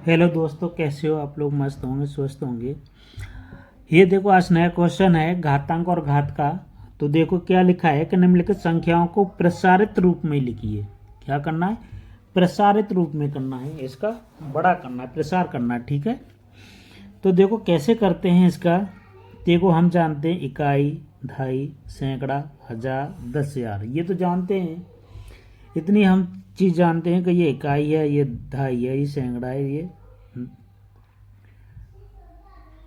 Hello दोस्तों, कैसे हो आप लोग? मस्त होंगे, स्वस्थ होंगे। ये देखो, आज नया क्वेश्चन है घातांक और घात का। तो देखो क्या लिखा है कि निम्नलिखित संख्याओं को प्रसारित रूप में लिखिए। क्या करना है? प्रसारित रूप में करना है, इसका बड़ा करना है, प्रसार करना है। ठीक है, तो देखो कैसे करते हैं इसका। देखो हम जानते हैं इकाई, दहाई, सैकड़ा, हजार, 10,000, ये तो जानते हैं। इतनी हम चीज़ जानते हैं कि ये इकाई है, ये दहाई है, ये सैकड़ा है, ये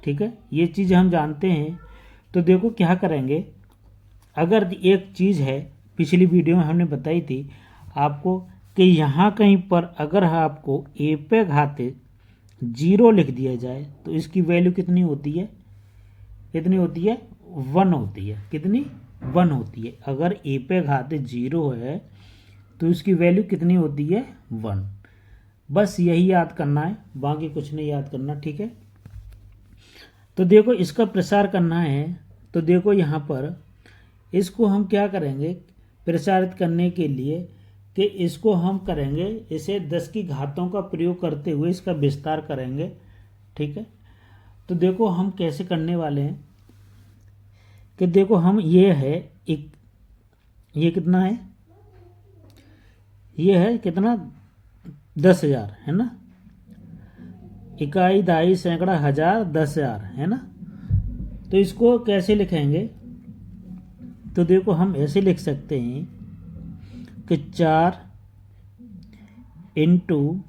ठीक है, ये चीज़ हम जानते हैं। तो देखो क्या करेंगे। अगर एक चीज़ है, पिछली वीडियो में हमने बताई थी आपको कि यहाँ कहीं पर अगर आपको ए पे घाते 0 लिख दिया जाए तो इसकी वैल्यू कितनी होती है? कितनी होती है? 1 होती है। कितनी? 1 होती है। अगर ए पे घाते 0 है तो इसकी वैल्यू कितनी होती है? 1। बस यही याद करना है, बाकी कुछ नहीं याद करना। ठीक है, तो देखो इसका प्रसार करना है। तो देखो यहाँ पर इसको हम क्या करेंगे प्रसारित करने के लिए कि इसको हम करेंगे, इसे 10 की घातों का प्रयोग करते हुए इसका विस्तार करेंगे। ठीक है, तो देखो हम कैसे करने वाले हैं कि देखो हम ये है एक, ये कितना है? ये है कितना? 10,000 है ना। इकाई, दहाई, सैकड़ा, हजार, 10,000 है ना। तो इसको कैसे लिखेंगे? तो देखो हम ऐसे लिख सकते हैं कि 4 इंटू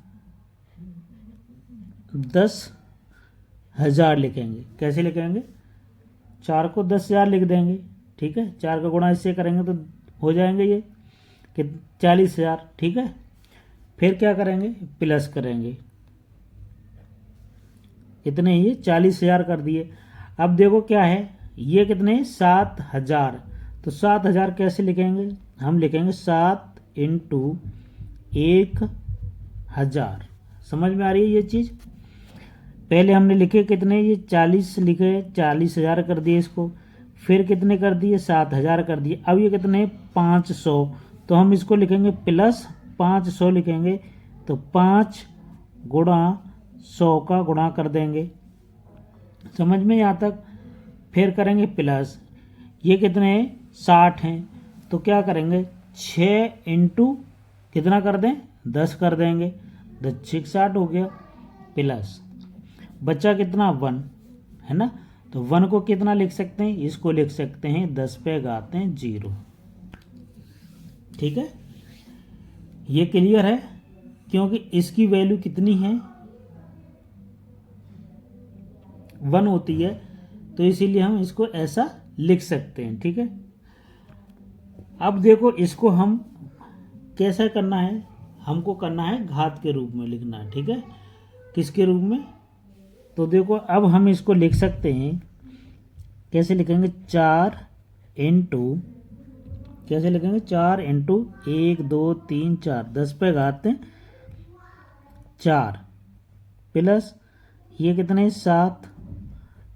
10,000 लिखेंगे। कैसे लिखेंगे? 4 को 10,000 लिख देंगे। ठीक है, 4 का गुणा इससे करेंगे तो हो जाएंगे ये कि 40,000। ठीक है, फिर क्या करेंगे? प्लस करेंगे। इतने ही 40,000 कर दिए। अब देखो क्या है, ये कितने? 7,000। तो 7,000 कैसे लिखेंगे? हम लिखेंगे 7 इंटू 1,000। समझ में आ रही है ये चीज़? पहले हमने लिखे कितने? ये 40 लिखे, 40,000 कर दिए इसको। फिर कितने कर दिए? 7,000 कर दिए। अब ये कितने? 500। तो हम इसको लिखेंगे प्लस 500 लिखेंगे। तो 5 गुणा 100 का गुणा कर देंगे। समझ में यहाँ तक? फिर करेंगे प्लस, ये कितने हैं? 60 हैं। तो क्या करेंगे? 6 इंटू कितना कर दें? 10 कर देंगे। 10 6 60 हो गया। प्लस बचा कितना? 1 है ना। तो 1 को कितना लिख सकते हैं? इसको लिख सकते हैं 10 पे घाते हैं 0। ठीक है, ये क्लियर है? क्योंकि इसकी वैल्यू कितनी है? 1 होती है, तो इसीलिए हम इसको ऐसा लिख सकते हैं। ठीक है, अब देखो इसको हम कैसे करना है? हमको करना है घात के रूप में लिखना है। ठीक है, किसके रूप में? तो देखो अब हम इसको लिख सकते हैं। कैसे लिखेंगे? 4 इंटू, कैसे लिखेंगे? 4 इंटू 1 2 3 4, 10 पे घात 4 प्लस ये कितने? 7।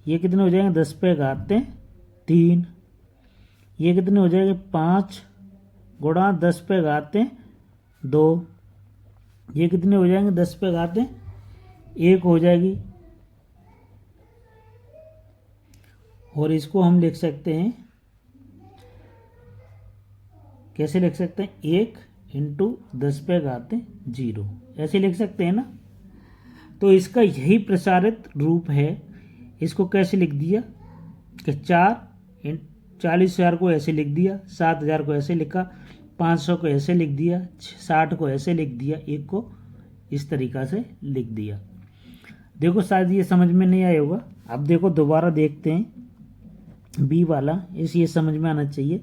ये कितने हो जाएंगे? 10 पे घात 3। ये कितने हो जाएंगे? 5 गुणा 10 पे घात 2। ये कितने हो जाएंगे? 10 पे घात 1 हो जाएगी। और इसको हम लिख सकते हैं, कैसे लिख सकते हैं? 1 इंटू 10 पे घात 0, ऐसे लिख सकते हैं ना। तो इसका यही प्रसारित रूप है। इसको कैसे लिख दिया कि 40,000 को ऐसे लिख दिया, 7,000 को ऐसे लिखा, 500 को ऐसे लिख दिया, 60 को ऐसे लिख दिया, 1 को इस तरीक़ा से लिख दिया। देखो शायद ये समझ में नहीं आया होगा। अब देखो दोबारा देखते हैं, बी वाला इस ये समझ में आना चाहिए।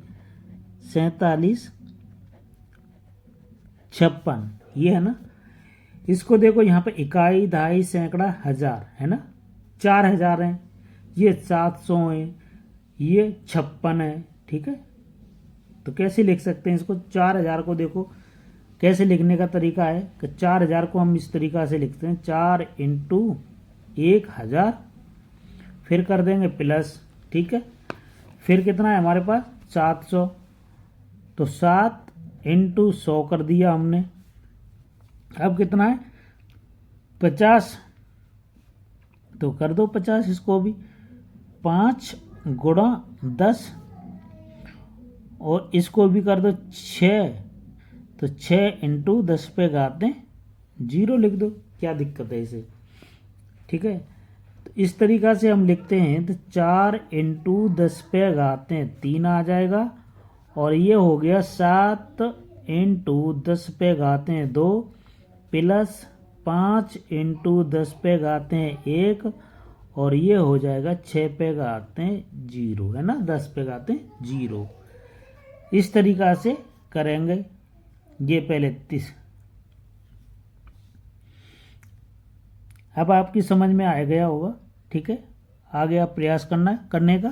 47 56 ये है ना। इसको देखो यहाँ पे इकाई, दहाई, सैकड़ा, हजार है ना। 4,000 है, ये 700 है, ये 56 है। ठीक है, तो कैसे लिख सकते हैं इसको? 4,000 को देखो कैसे लिखने का तरीका है कि 4,000 को हम इस तरीका से लिखते हैं, 4 इंटू 1,000, फिर कर देंगे प्लस। ठीक है, फिर कितना है हमारे पास? 700। तो 7 इंटू 100 कर दिया हमने। अब कितना है? 50, तो कर दो 50 इसको भी। 5 गुणा 10, और इसको भी कर दो 6, तो 6 इंटू 10 पे घातें 0 लिख दो, क्या दिक्कत है इसे। ठीक है, तो इस तरीक़ा से हम लिखते हैं, तो 4 इंटू 10 पे घातें 3 आ जाएगा, और ये हो गया 7 इंटू 10 पे घातें 2 प्लस 5 इंटू 10 पे घातें 1, और ये हो जाएगा 6 पे घातें 0, है ना, 10 पे घातें 0। इस तरीक़ा से करेंगे। ये पहले अब आपकी समझ में आ गया होगा। ठीक है, आगे आप प्रयास करना करने का।